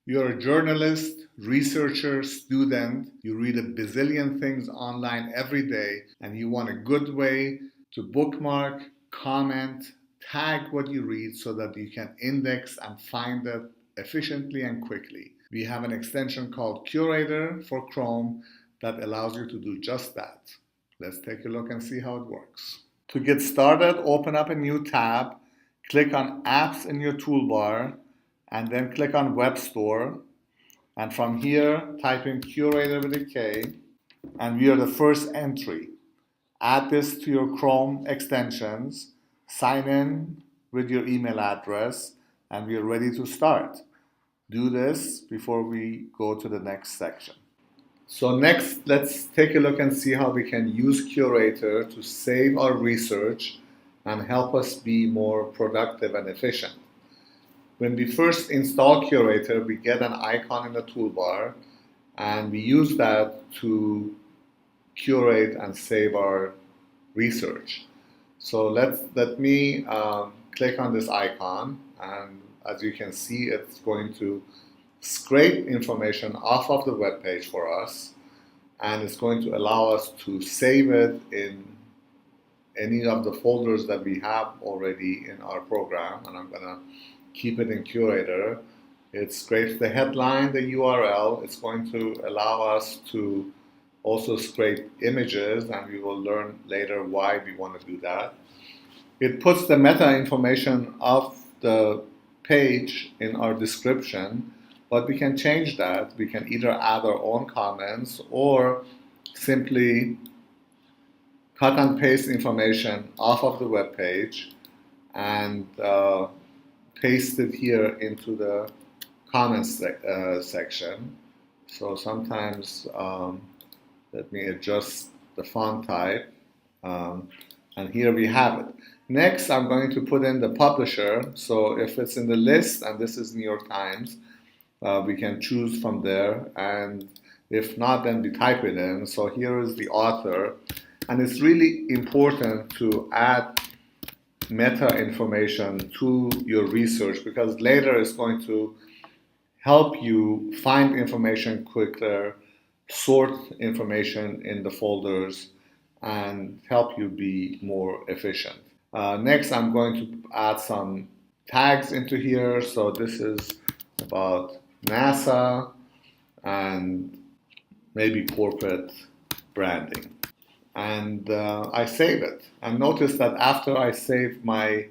You're a journalist, researcher, student, you read a bazillion things online every day, and you want a good way to bookmark, comment, tag what you read so that you can index and find it efficiently and quickly. We have an extension called Kurator for Chrome that allows you to do just that. Let's take a look and see how it works. To get started, open up a new tab, click on Apps in your toolbar, and then click on Web Store. And from here, type in Kurator with a K, and we are the first entry. Add this to your Chrome extensions, sign in with your email address, and we are ready to start. Do this before we go to the next section. So next, let's take a look and see how we can use Kurator to save our research and help us be more productive and efficient. When we first install Kurator, we get an icon in the toolbar, and we use that to curate and save our research. So let me click on this icon, and as you can see, it's going to scrape information off of the web page for us, and it's going to allow us to save it in any of the folders that we have already in our program. And I'm going to keep it in Kurator. It scrapes the headline, the URL. It's going to allow us to also scrape images, and we will learn later why we want to do that. It puts the meta information of the page in our description, but we can change that. We can either add our own comments or simply cut and paste information off of the web page and paste it here into the comments section. So sometimes let me adjust the font type, and here we have it. Next, I'm going to put in the publisher. So if it's in the list, and this is New York Times, we can choose from there, and if not, then we type it in. So here is the author, and it's really important to add meta information to your research, because later it's going to help you find information quicker, sort information in the folders, and help you be more efficient. Next, I'm going to add some tags into here. So this is about NASA and maybe corporate branding. And I save it. And notice that after I save my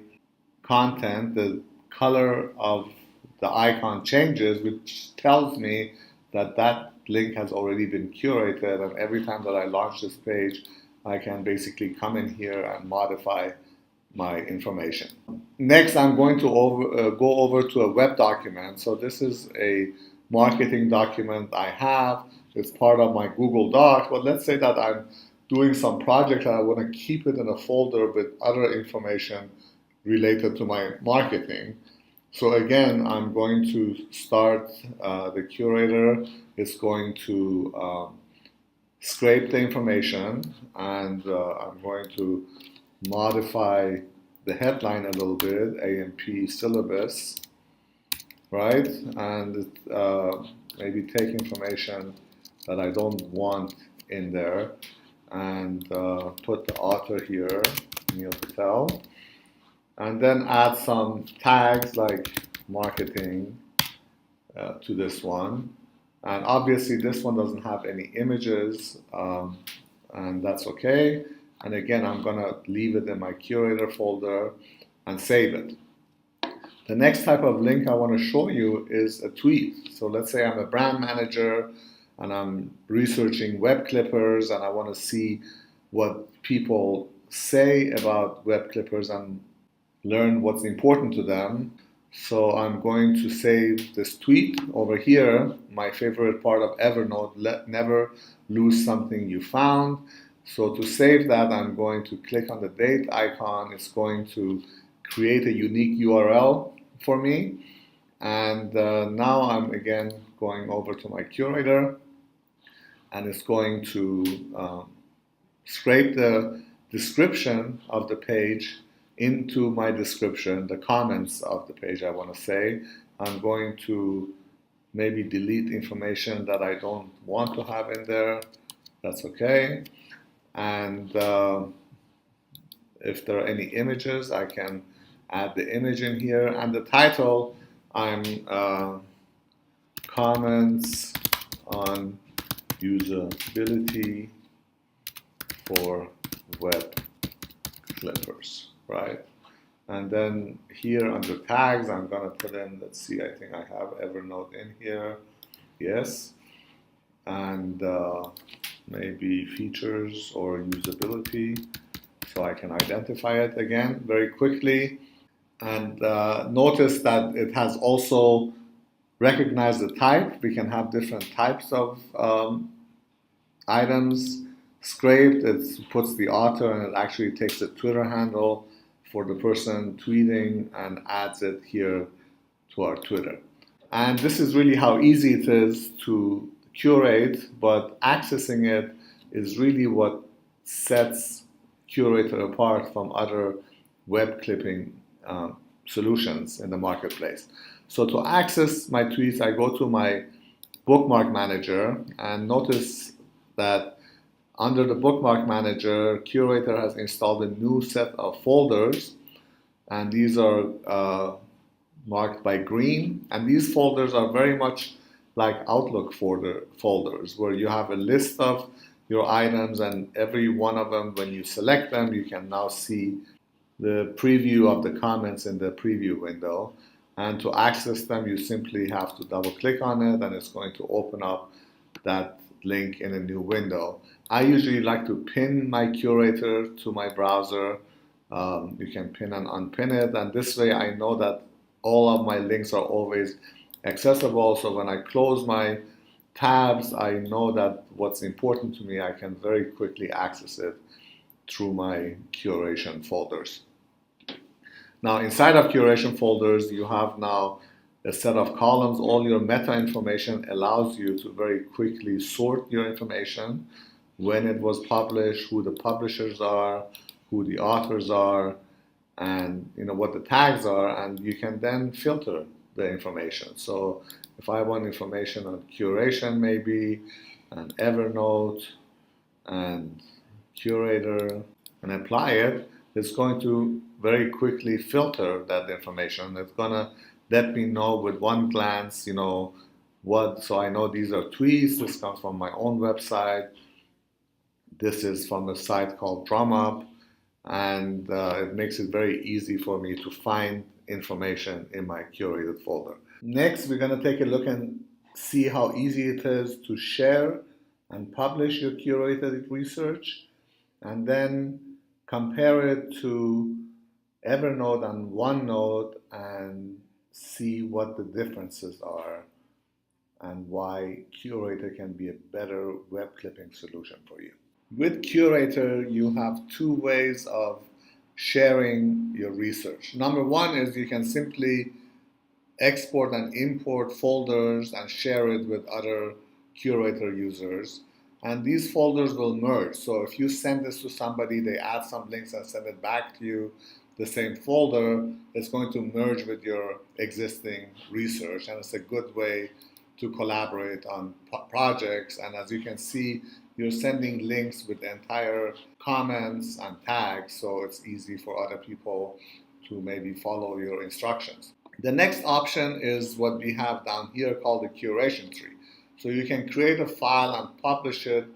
content, the color of the icon changes, which tells me that that link has already been curated, and every time that I launch this page, I can basically come in here and modify my information. Next, I'm going to go over to a web document. So this is a marketing document I have. It's part of my Google Doc, but let's say that I'm doing some project and I want to keep it in a folder with other information related to my marketing. So again, I'm going to start the Kurator. It's going to scrape the information, and I'm going to modify the headline a little bit, A&P syllabus, right? And maybe take information that I don't want in there, and put the author here, Neil Patel, and then add some tags like marketing to this one. And obviously this one doesn't have any images, and that's okay. And again, I'm gonna leave it in my Kurator folder and save it. The next type of link I want to show you is a tweet. So let's say I'm a brand manager and I'm researching web clippers, and I want to see what people say about web clippers and learn what's important to them. So I'm going to save this tweet over here, my favorite part of Evernote, never lose something you found. So to save that, I'm going to click on the date icon. It's going to create a unique URL for me. And now I'm again going over to my Kurator, and it's going to scrape the description of the page into my description, the comments of the page I want to say. I'm going to maybe delete information that I don't want to have in there. That's okay. And if there are any images, I can add the image in here. And the title, I'm comments on usability for web clippers, right? And then here under tags, I'm gonna put in, let's see, I think I have Evernote in here. Yes. And maybe features or usability, so I can identify it again very quickly. And notice that it has also recognized the type. We can have different types of items. Scraped, it puts the author and it actually takes the Twitter handle for the person tweeting and adds it here to our Twitter. And this is really how easy it is to curate, but accessing it is really what sets Kurator apart from other web clipping solutions in the marketplace. So to access my tweets, I go to my bookmark manager and notice that under the bookmark manager, Kurator has installed a new set of folders, and these are marked by green. And these folders are very much like Outlook folders, where you have a list of your items, and every one of them, when you select them, you can now see the preview of the comments in the preview window. And to access them, you simply have to double click on it, and it's going to open up that link in a new window. I usually like to pin my Kurator to my browser. You can pin and unpin it, and this way I know that all of my links are always accessible. So when I close my tabs, I know that what's important to me, I can very quickly access it through my curation folders. Now, inside of curation folders, you have now a set of columns. All your meta information allows you to very quickly sort your information, when it was published, who the publishers are, who the authors are, and what the tags are, and you can then filter the information. So if I want information on curation, maybe, and Evernote, and Kurator, and apply it, it's going to very quickly filter that information. It's gonna let me know with one glance, what, so I know these are tweets, this comes from my own website, this is from a site called DrumUp, and it makes it very easy for me to find information in my curated folder. Next, we're going to take a look and see how easy it is to share and publish your curated research, and then compare it to Evernote and OneNote and see what the differences are and why Kurator can be a better web clipping solution for you. With Kurator, you have two ways of sharing your research. Number one is you can simply export and import folders and share it with other Kurator users. And these folders will merge. So if you send this to somebody, they add some links and send it back to you, the same folder, it's going to merge with your existing research. And it's a good way to collaborate on projects. And as you can see, you're sending links with the entire comments and tags, so it's easy for other people to maybe follow your instructions. The next option is what we have down here called the curation tree. So you can create a file and publish it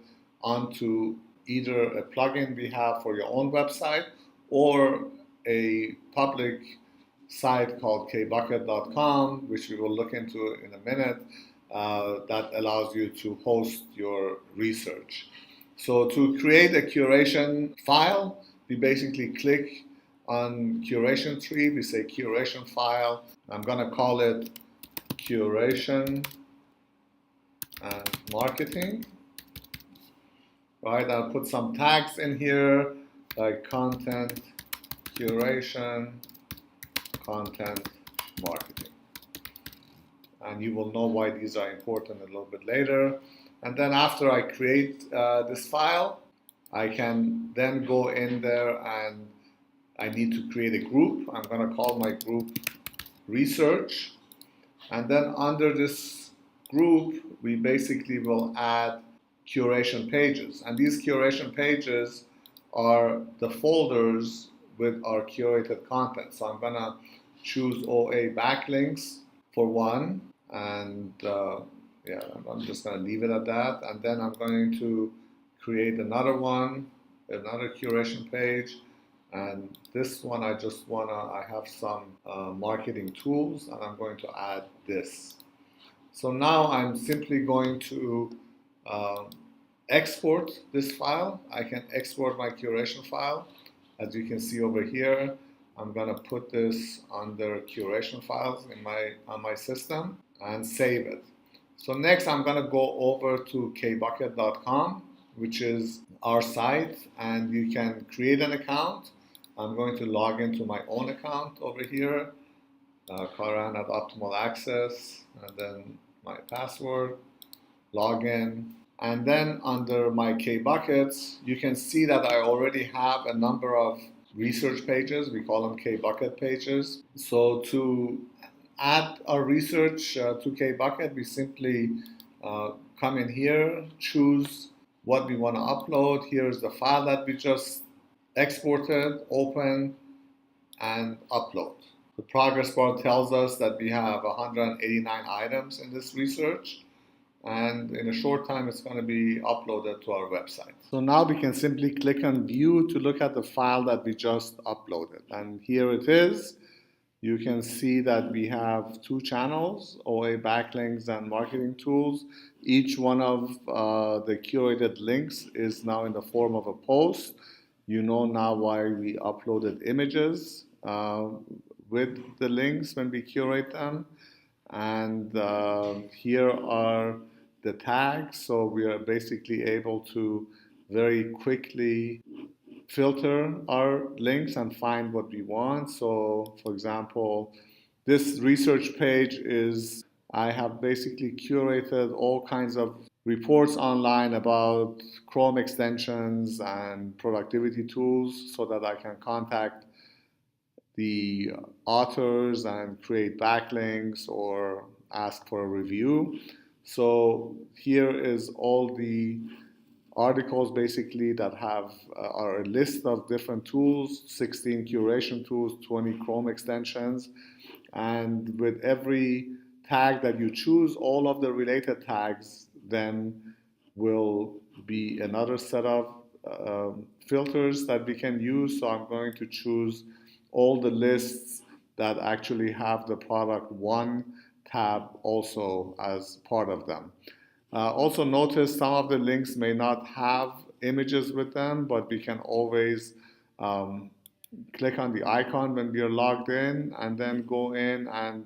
onto either a plugin we have for your own website or a public site called KBucket.com, which we will look into in a minute, that allows you to host your research. So to create a curation file, we basically click on curation tree, we say curation file. I'm going to call it curation and marketing. Right, I'll put some tags in here like content, curation, content, marketing. And you will know why these are important a little bit later. And then after I create this file, I can then go in there and I need to create a group. I'm going to call my group research. And then under this group, we basically will add curation pages. And these curation pages are the folders with our curated content. So I'm going to choose OA backlinks for one, and yeah, I'm just going to leave it at that. And then I'm going to create another one, another curation page. And this one, I have some marketing tools, and I'm going to add this. So now I'm simply going to um, export this file. I can export my curation file. As you can see over here, I'm going to put this under curation files on my system and save it. So next I'm going to go over to kbucket.com, which is our site, and you can create an account. I'm going to log into my own account over here, Karan at Optimal Access, and then my password, login. And then under my KBuckets, you can see that I already have a number of research pages. We call them KBucket pages. So to add our research to KBucket, we simply come in here, choose what we want to upload. Here's the file that we just exported, open, and upload. The progress bar tells us that we have 189 items in this research, and in a short time it's going to be uploaded to our website. So now we can simply click on view to look at the file that we just uploaded, and here it is. You can see that we have two channels, OA backlinks and marketing tools. Each one of the curated links is now in the form of a post. You know now why we uploaded images with the links when we curate them. And here are the tags. So we are basically able to very quickly filter our links and find what we want. So for example, this research page is, I have basically curated all kinds of reports online about Chrome extensions and productivity tools so that I can contact the authors and create backlinks or ask for a review. So here is all the articles basically that have are a list of different tools, 16 curation tools, 20 Chrome extensions, and with every tag that you choose, all of the related tags then will be another set of filters that we can use. So I'm going to choose all the lists that actually have the product one tab also as part of them. Also notice some of the links may not have images with them, but we can always click on the icon when we are logged in and then go in and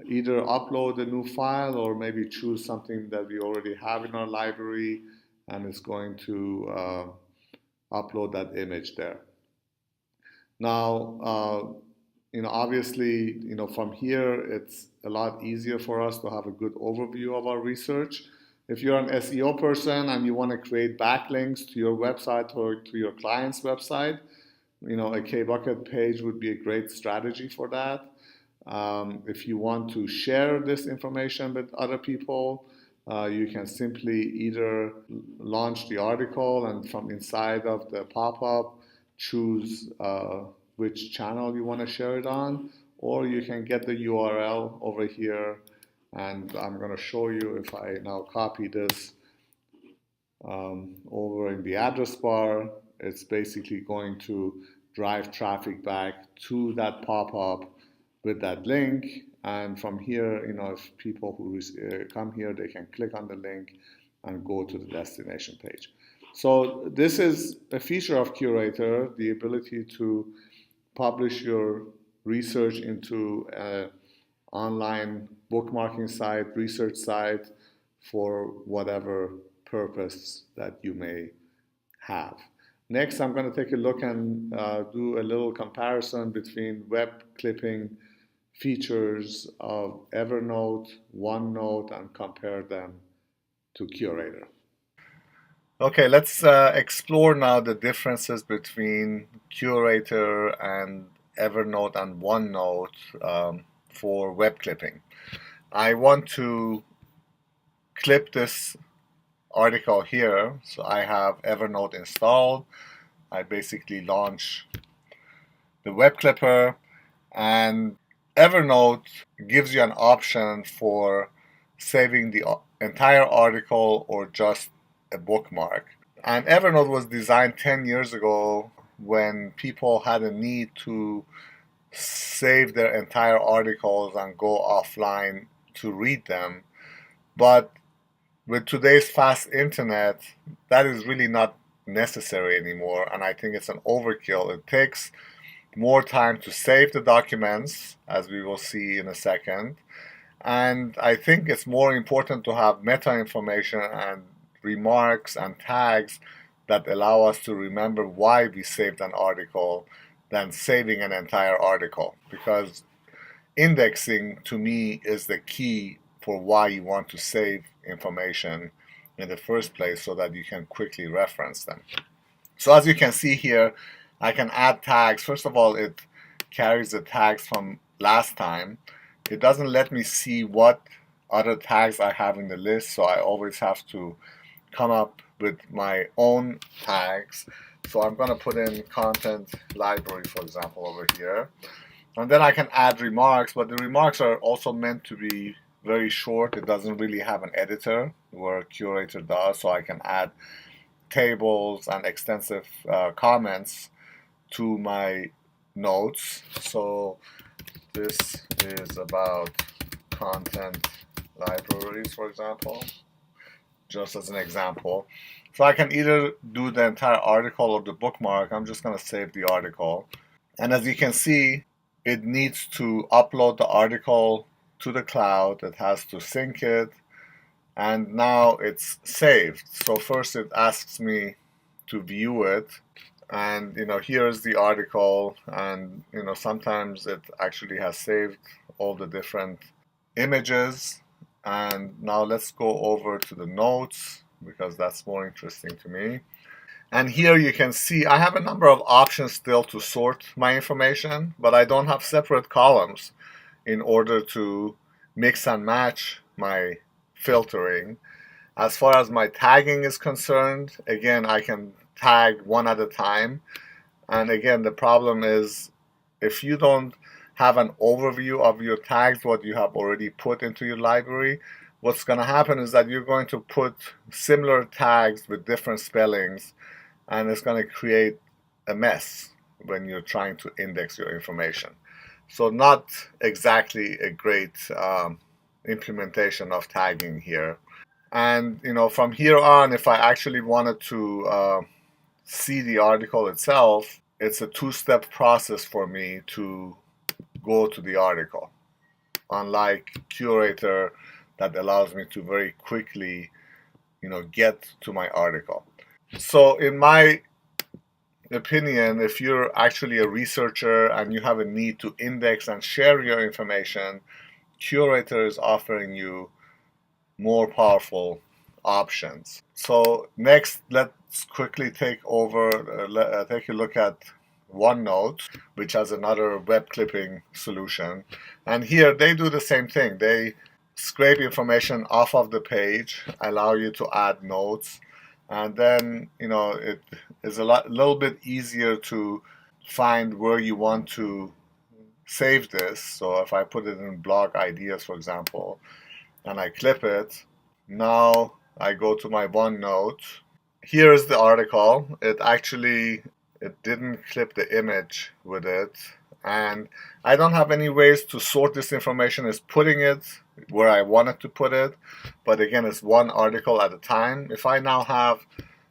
either upload a new file or maybe choose something that we already have in our library, and it's going to upload that image there. Now, obviously, from here, it's a lot easier for us to have a good overview of our research. If you're an SEO person and you want to create backlinks to your website or to your client's website, a KBucket page would be a great strategy for that. If you want to share this information with other people, you can simply either launch the article and from inside of the pop-up choose which channel you want to share it on, or you can get the URL over here, and I'm going to show you if I now copy this over in the address bar. It's basically going to drive traffic back to that pop-up with that link, and from here, if people who come here, they can click on the link and go to the destination page. So this is a feature of Kurator, the ability to publish your research into an online bookmarking site, research site for whatever purpose that you may have. Next, I'm going to take a look and do a little comparison between web clipping features of Evernote, OneNote, and compare them to Kurator. Okay, let's explore now the differences between Kurator and Evernote and OneNote for web clipping. I want to clip this article here. So I have Evernote installed. I basically launch the web clipper, and Evernote gives you an option for saving the entire article or just a bookmark. And Evernote was designed 10 years ago when people had a need to save their entire articles and go offline to read them. But with today's fast internet, that is really not necessary anymore, and I think it's an overkill. It takes more time to save the documents, as we will see in a second, and I think it's more important to have meta information and remarks and tags that allow us to remember why we saved an article than saving an entire article, because indexing to me is the key for why you want to save information in the first place so that you can quickly reference them. So as you can see here, I can add tags. First of all, it carries the tags from last time. It doesn't let me see what other tags I have in the list, so I always have to come up with my own tags. So I'm going to put in content library, for example, over here. And then I can add remarks, but the remarks are also meant to be very short. It doesn't really have an editor where Kurator does, so I can add tables and extensive comments to my notes. So this is about content libraries, for example, just as an example. So I can either do the entire article or the bookmark. I'm just going to save the article. And as you can see, it needs to upload the article to the cloud. It has to sync it, and now it's saved. So first it asks me to view it, and here's the article, and sometimes it actually has saved all the different images. And now let's go over to the notes, because that's more interesting to me. And here you can see I have a number of options still to sort my information, but I don't have separate columns in order to mix and match my filtering. As far as my tagging is concerned, again, I can tag one at a time. And again, the problem is if you don't have an overview of your tags, what you have already put into your library, what's going to happen is that you're going to put similar tags with different spellings, and it's going to create a mess when you're trying to index your information. So not exactly a great implementation of tagging here. And from here on, if I actually wanted to see the article itself, it's a two-step process for me to go to the article, unlike Kurator that allows me to very quickly get to my article. So in my opinion, if you're actually a researcher and you have a need to index and share your information, Kurator is offering you more powerful options. So next, let's quickly take a look at OneNote, which has another web clipping solution. And here they do the same thing. They scrape information off of the page, allow you to add notes, and then it is a little bit easier to find where you want to save this. So if I put it in blog ideas, for example, and I clip it, now I go to my OneNote. Here is the article. It didn't clip the image with it, and I don't have any ways to sort this information as putting it where I wanted to put it. But again, it's one article at a time. If I now have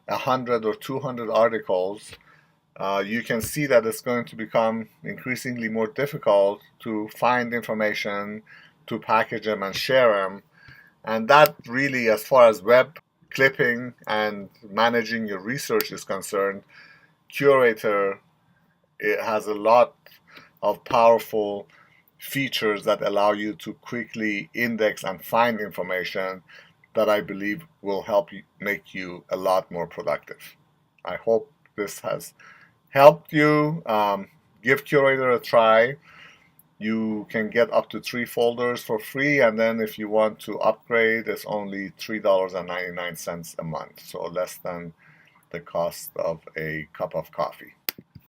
100 or 200 articles, you can see that it's going to become increasingly more difficult to find information, to package them and share them. And that really, as far as web clipping and managing your research is concerned, Kurator, it has a lot of powerful features that allow you to quickly index and find information that I believe will help you make you a lot more productive. I hope this has helped you. Give Kurator a try. You can get up to 3 folders for free, and then if you want to upgrade, it's only $3.99 a month, so less than the cost of a cup of coffee.